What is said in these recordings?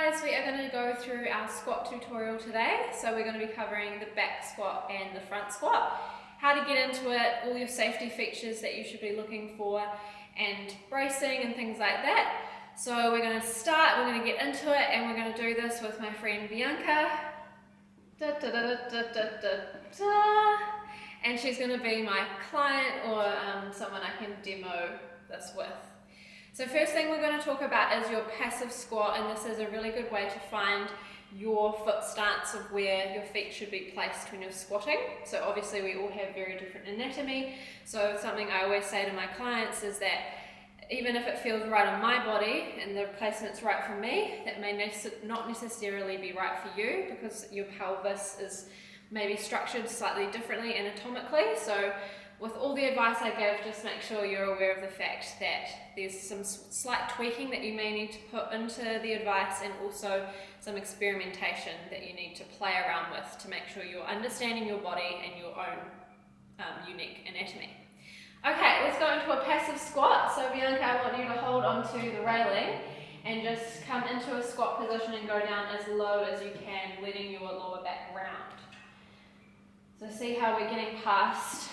guys, we are going to go through our squat tutorial today. So we're going to be covering the back squat and the front squat, how to get into it, all your safety features that you should be looking for, and bracing and things like that. So we're going to start, we're going to get into it, and we're going to do this with my friend Bianca. And she's going to be my client or someone I can demo this with. So first thing we're going to talk about is your passive squat, and this is a really good way to find your foot stance of where your feet should be placed when you're squatting. So obviously we all have very different anatomy, so something I always say to my clients is that even if it feels right on my body and the placement's right for me, that may not necessarily be right for you because your pelvis is maybe structured slightly differently anatomically. So with all the advice I give, just make sure you're aware of the fact that there's some slight tweaking that you may need to put into the advice, and also some experimentation that you need to play around with to make sure you're understanding your body and your own unique anatomy. Okay, let's go into a passive squat. So Bianca, I want you to hold onto the railing and just come into a squat position and go down as low as you can, letting your lower back round. So see how we're getting past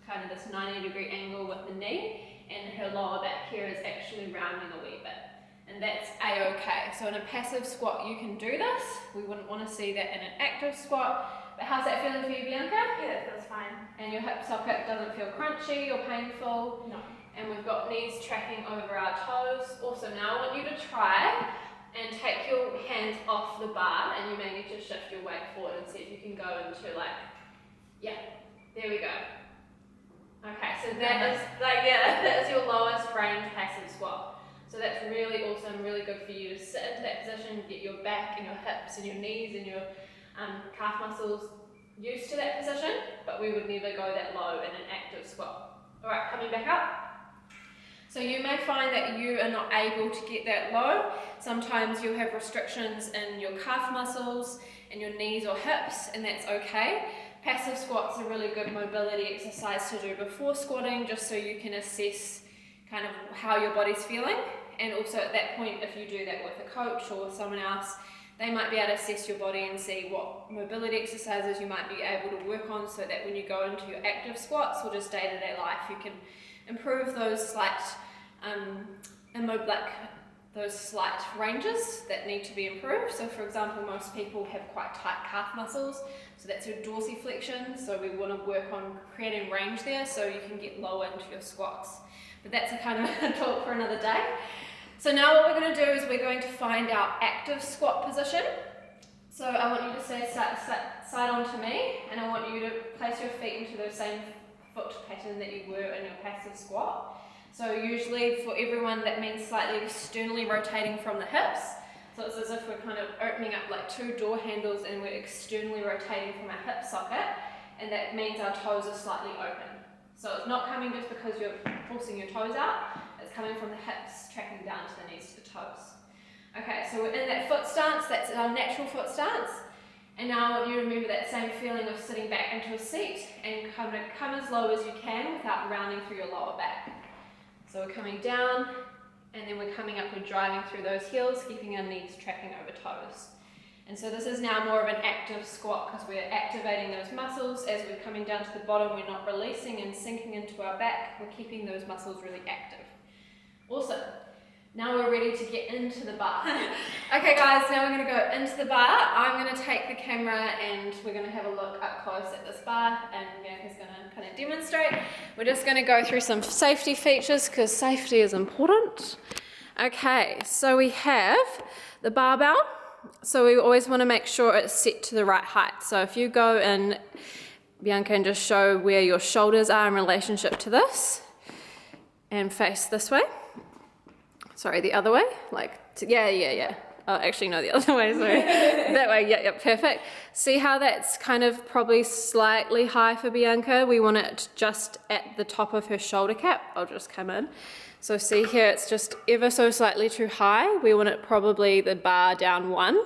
kind of this 90-degree angle with the knee, and her lower back here is actually rounding a wee bit. And that's a-okay. So in a passive squat you can do this. We wouldn't want to see that in an active squat. But how's that feeling for you, Bianca? Yeah, that feels fine. And your hip socket doesn't feel crunchy or painful? No. And we've got knees tracking over our toes. Also, now I want you to try and take your hands off the bar, and you may need to shift your weight forward and see if you can go into yeah, there we go. Okay, so that is your lowest range passive squat. So that's really awesome, really good for you to sit into that position, get your back and your hips and your knees and your calf muscles used to that position, but we would never go that low in an active squat. All right, coming back up. So you may find that you are not able to get that low. Sometimes you'll have restrictions in your calf muscles and your knees or hips, and that's okay. Passive squats are a really good mobility exercise to do before squatting, just so you can assess kind of how your body's feeling. And also at that point, if you do that with a coach or with someone else, they might be able to assess your body and see what mobility exercises you might be able to work on, so that when you go into your active squats or just day-to-day life, you can improve those slight those slight ranges that need to be improved. So for example, most people have quite tight calf muscles, so that's your dorsiflexion, so we want to work on creating range there so you can get lower into your squats. But that's a kind of a talk for another day. So now what we're going to do is we're going to find our active squat position. So I want you to say side on to me, and I want you to place your feet into the same foot pattern that you were in your passive squat. So usually for everyone that means slightly externally rotating from the hips. So it's as if we're kind of opening up like two door handles and we're externally rotating from our hip socket, and that means our toes are slightly open. So it's not coming just because you're forcing your toes out, it's coming from the hips tracking down to the knees to the toes. Okay, so we're in that foot stance, that's our natural foot stance. And now I want you to remember that same feeling of sitting back into a seat and come as low as you can without rounding through your lower back. So we're coming down, and then we're coming up, we're driving through those heels, keeping our knees tracking over toes. And so this is now more of an active squat because we're activating those muscles. As we're coming down to the bottom, we're not releasing and sinking into our back, we're keeping those muscles really active. Awesome. Now we're ready to get into the bar. Okay guys, now we're going to go into the bar. I'm going to take the camera and we're going to have a look up close at this bar, and Bianca's going to kind of demonstrate. We're just going to go through some safety features because safety is important. Okay, so we have the barbell. So we always want to make sure it's set to the right height. So if you go in, Bianca, and just show where your shoulders are in relationship to this, and face this way. Sorry, the other way? Yeah. Oh, actually, no, the other way, sorry. That way, yeah, perfect. See how that's kind of probably slightly high for Bianca? We want it just at the top of her shoulder cap. I'll just come in. So see here, it's just ever so slightly too high. We want it probably the bar down one,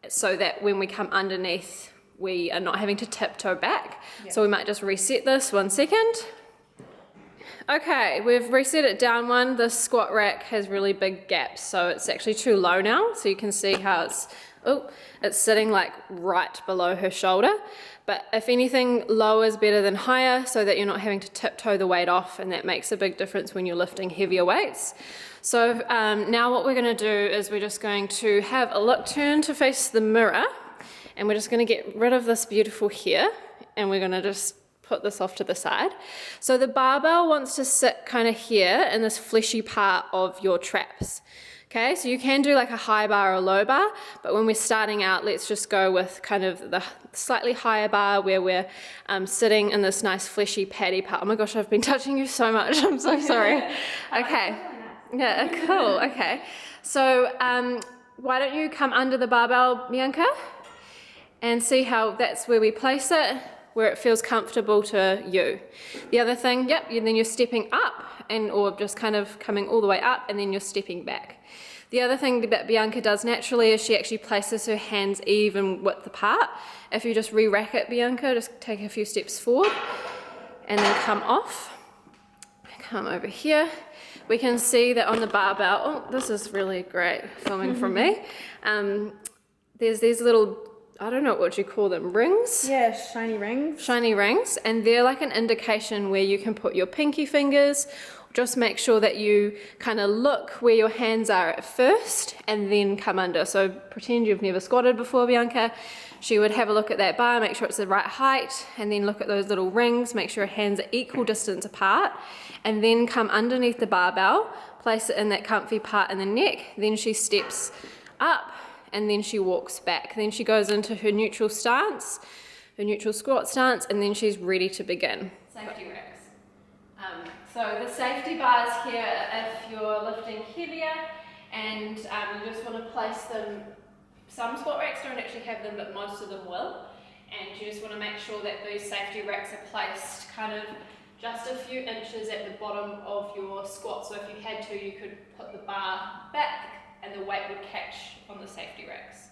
so that when we come underneath, we are not having to tiptoe back. Yep. So we might just reset this 1 second. Okay, we've reset it down one. The squat rack has really big gaps, so it's actually too low now. So you can see how it's sitting like right below her shoulder. But if anything, lower is better than higher so that you're not having to tiptoe the weight off, and that makes a big difference when you're lifting heavier weights. So now what we're gonna do is we're just going to have a look, turn to face the mirror, and we're just gonna get rid of this beautiful hair, and we're gonna just put this off to the side. So the barbell wants to sit kind of here in this fleshy part of your traps. Okay, so you can do like a high bar or a low bar, but when we're starting out, let's just go with kind of the slightly higher bar where we're sitting in this nice fleshy paddy part. Oh my gosh, I've been touching you so much, I'm so sorry. Okay, yeah, cool, okay. So why don't you come under the barbell, Bianca, and see how that's where we place it, where it feels comfortable to you. The other thing, yep, and then you're stepping up, or just kind of coming all the way up, and then you're stepping back. The other thing that Bianca does naturally is she actually places her hands even width apart. If you just re-rack it, Bianca, just take a few steps forward, and then come off. Come over here. We can see that on the barbell, oh, this is really great filming from me. There's these little, I don't know what you call them, rings? Yeah, shiny rings. Shiny rings, and they're like an indication where you can put your pinky fingers. Just make sure that you kind of look where your hands are at first and then come under. So pretend you've never squatted before, Bianca. She would have a look at that bar, make sure it's the right height, and then look at those little rings, make sure her hands are equal distance apart, and then come underneath the barbell, place it in that comfy part in the neck. Then she steps up, and then she walks back. Then she goes into her neutral stance, her neutral squat stance, and then she's ready to begin. Safety racks. So the safety bars here, if you're lifting heavier and you just want to place them, some squat racks don't actually have them, but most of them will. And you just want to make sure that these safety racks are placed kind of just a few inches at the bottom of your squat. So if you had to, you could put the bar back and the weight would catch on the safety racks.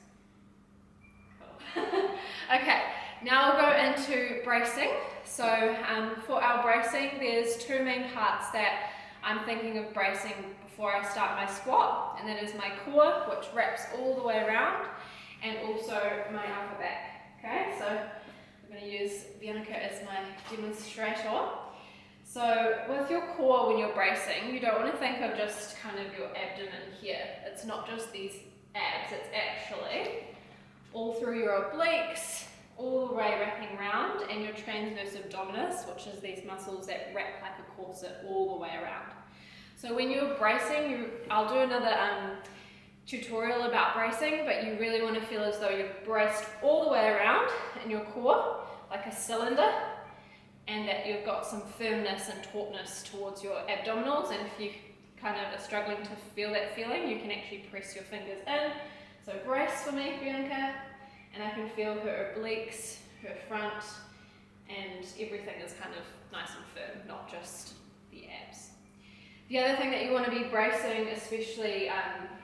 Cool. Okay, now we'll go into bracing. So for our bracing, there's two main parts that I'm thinking of bracing before I start my squat, and that is my core, which wraps all the way around, and also my upper back. Okay, so I'm going to use Bianca as my demonstrator. So with your core, when you're bracing, you don't want to think of just kind of your abdomen here. It's not just these abs, it's actually all through your obliques, all the way wrapping around, and your transverse abdominis, which is these muscles that wrap like a corset all the way around. So when you're bracing, I'll do another tutorial about bracing, but you really want to feel as though you're braced all the way around in your core, like a cylinder, and that you've got some firmness and tautness towards your abdominals. And if you kind of are struggling to feel that feeling, you can actually press your fingers in. So brace for me, Bianca. And I can feel her obliques, her front, and everything is kind of nice and firm, not just the abs. The other thing that you want to be bracing, especially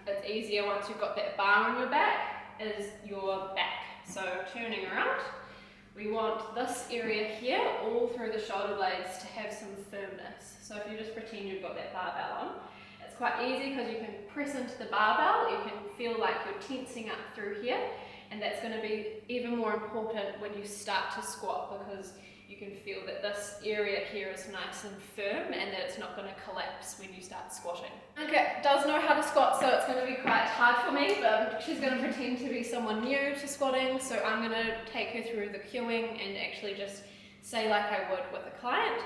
it's easier once you've got that bar on your back, is your back. So turning around, we want this area here, all through the shoulder blades, to have some firmness. So if you just pretend you've got that barbell on, it's quite easy because you can press into the barbell, you can feel like you're tensing up through here. And that's going to be even more important when you start to squat, because you can feel that this area here is nice and firm and that it's not going to collapse when you start squatting. Okay, does know how to squat, so it's going to be quite hard for me, but she's going to pretend to be someone new to squatting, so I'm going to take her through the cueing and actually just say like I would with a client.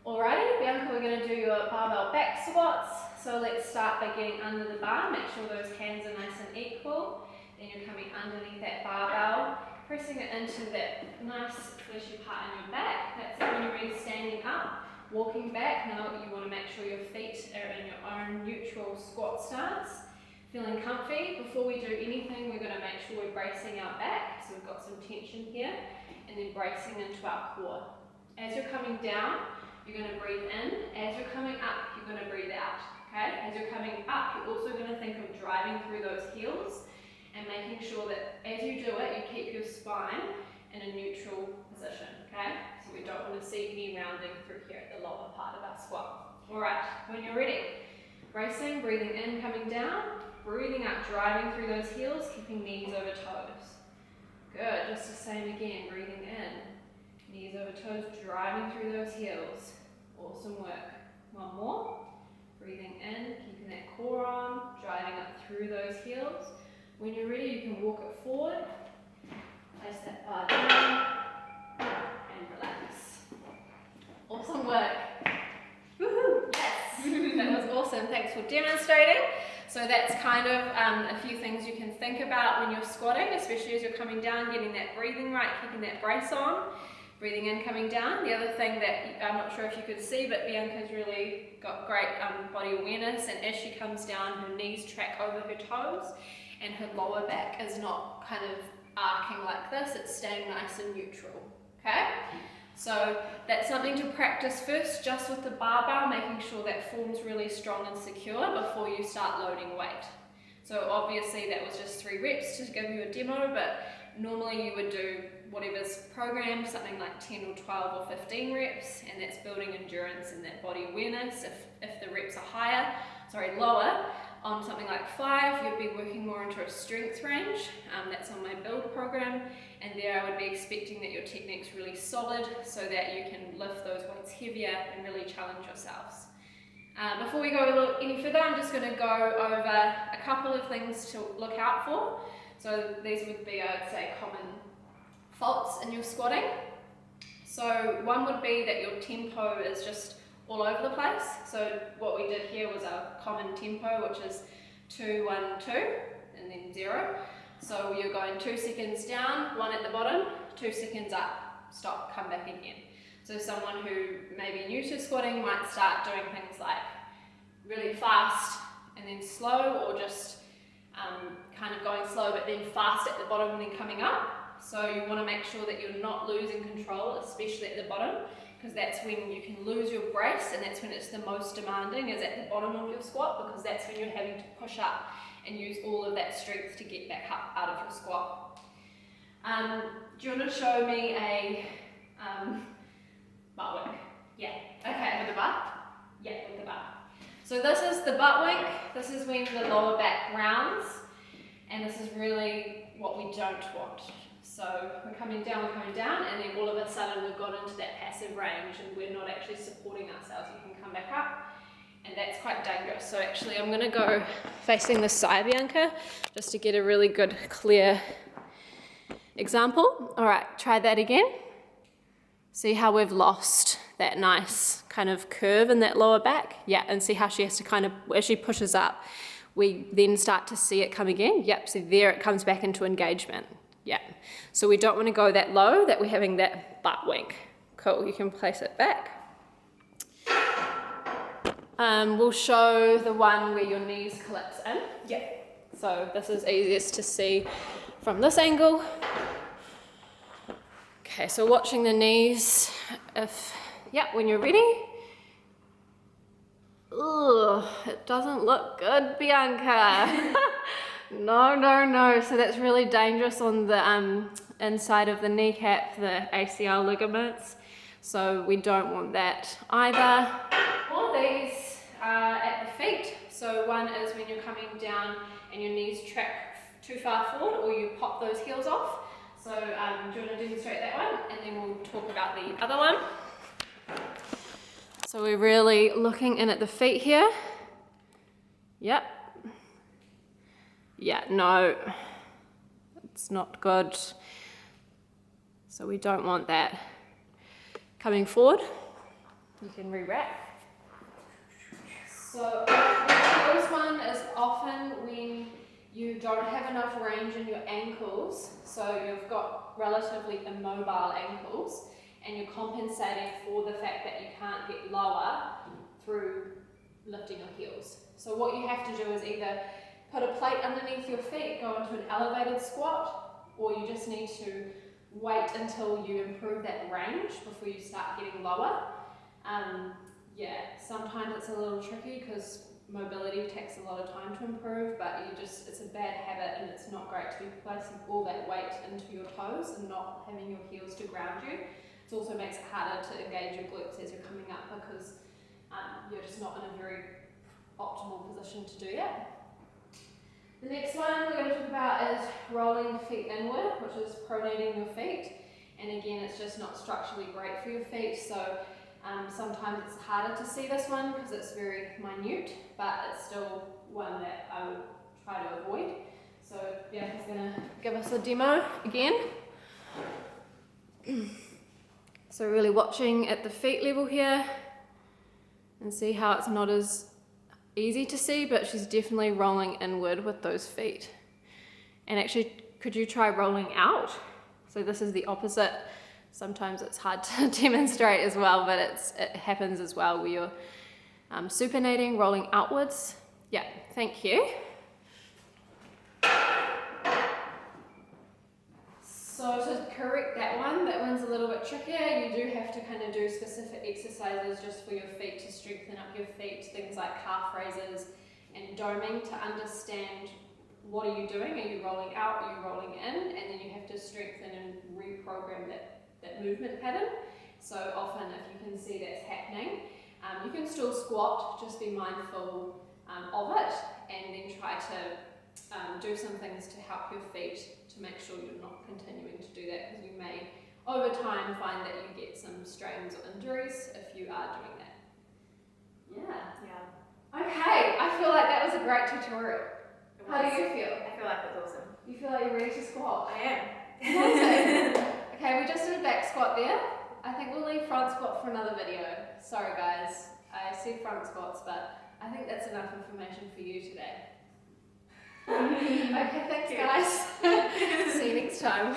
Alrighty, Bianca, we're going to do your barbell back squats. So let's start by getting under the bar, make sure those hands are nice and equal. Then you're coming underneath that barbell, pressing it into that nice fleshy part in your back. That's it. When you're ready, standing up, walking back. Now you want to make sure your feet are in your own neutral squat stance, feeling comfy. Before we do anything, we're going to make sure we're bracing our back, so we've got some tension here, and then bracing into our core. As you're coming down, you're going to breathe in. As you're coming up, you're going to breathe out. Okay? As you're coming up, you're also going to think of driving through those heels, and making sure that as you do it, you keep your spine in a neutral position, okay? So We don't want to see any rounding through here at the lower part of our squat. Alright, when you're ready, bracing, breathing in, coming down, breathing out, driving through those heels, keeping knees over toes. Good, just the same again, breathing in, knees over toes, driving through those heels. Awesome work. One more, breathing in, keeping that core on, driving up through those heels. When you're ready, you can walk it forward, place that bar down, and relax. Awesome work. Woohoo! Yes! That was awesome. Thanks for demonstrating. So that's kind of a few things you can think about when you're squatting, especially as you're coming down, getting that breathing right, keeping that brace on, breathing in, coming down. The other thing that I'm not sure if you could see, but Bianca's really got great body awareness, and as she comes down, her knees track over her toes, and her lower back is not kind of arcing like this, it's staying nice and neutral, okay? So that's something to practice first, just with the barbell, making sure that form's really strong and secure before you start loading weight. So obviously that was just 3 reps to give you a demo, but normally you would do whatever's programmed, something like 10 or 12 or 15 reps, and that's building endurance and that body awareness. If the reps are lower, on something like 5, you'd be working more into a strength range. That's on my build program, and there I would be expecting that your technique's really solid so that you can lift those weights heavier and really challenge yourselves. Before we go any further, I'm just going to go over a couple of things to look out for. So these would be, I'd say, common faults in your squatting. So one would be that your tempo is just all over the place. So what we did here was a common tempo, which is 2, 1, 2, and then 0. So you're going 2 seconds down, 1 at the bottom, 2 seconds up, stop, come back again. So someone who may be new to squatting might start doing things like really fast and then slow, or just kind of going slow but then fast at the bottom and then coming up. So you want to make sure that you're not losing control, especially at the bottom, because that's when you can lose your brace, and that's when it's the most demanding, is at the bottom of your squat, because that's when you're having to push up and use all of that strength to get back up out of your squat. Do you want to show me a butt wink? Yeah. Okay, with the butt? Yeah, with the butt. So this is the butt wink. This is when the lower back rounds, and this is really what we don't want. So we're coming down, and then all of a sudden we've got into that passive range and we're not actually supporting ourselves. You can come back up, and that's quite dangerous. So actually I'm going to go facing this side, Bianca, just to get a really good, clear example. All right, try that again. See how we've lost that nice kind of curve in that lower back? Yeah, and see how she has to kind of, as she pushes up, we then start to see it come again. Yep, so there it comes back into engagement. Yeah, so we don't want to go that low, that we're having that butt wink. Cool, you can place it back. We'll show the one where your knees collapse in. Yeah. So this is easiest to see from this angle. Okay, so watching the knees, when you're ready. Ugh, it doesn't look good, Bianca. No. So that's really dangerous on the inside of the kneecap, the ACL ligaments. So we don't want that either. All these are at the feet. So one is when you're coming down and your knees track too far forward, or you pop those heels off. So do you want to demonstrate that one? And then we'll talk about the other one. So we're really looking in at the feet here. Yep. Yeah, no, it's not good. So we don't want that. Coming forward, you can re-wrap. So the first one is often when you don't have enough range in your ankles, so you've got relatively immobile ankles, and you're compensating for the fact that you can't get lower through lifting your heels. So what you have to do is either put a plate underneath your feet, go into an elevated squat, or you just need to wait until you improve that range before you start getting lower. Sometimes it's a little tricky because mobility takes a lot of time to improve, but it's a bad habit, and it's not great to be placing all that weight into your toes and not having your heels to ground you. It also makes it harder to engage your glutes as you're coming up because you're just not in a very optimal position to do that. The next one we're going to talk about is rolling feet inward, which is pronating your feet. And again, it's just not structurally great for your feet, so sometimes it's harder to see this one because it's very minute, but it's still one that I would try to avoid. So Bianca's going to give us a demo again. So really watching at the feet level here and see how it's not as easy to see, but she's definitely rolling inward with those feet. And actually, could you try rolling out? So this is the opposite. Sometimes it's hard to demonstrate as well, but it happens as well where you're supinating, rolling outwards. Yeah, thank you. So to correct that one's a little bit trickier. You do have to kind of do specific exercises just for your feet to strengthen up your feet, things like calf raises and doming to understand what are you doing. Are you rolling out, are you rolling in? And then you have to strengthen and reprogram that movement pattern. So often if you can see that's happening, you can still squat, just be mindful of it, and then try to do some things to help your feet to make sure you're not continuing to do that, because you may over time find that you get some strains or injuries if you are doing that. Yeah. Okay, I feel like that was a great tutorial. How do you feel? I feel like it was awesome. You feel like you're ready to squat? I am. Okay, we just did a back squat there. I think we'll leave front squat for another video. Sorry guys, I said front squats, but I think that's enough information for you today. Okay, thanks guys. See you next time.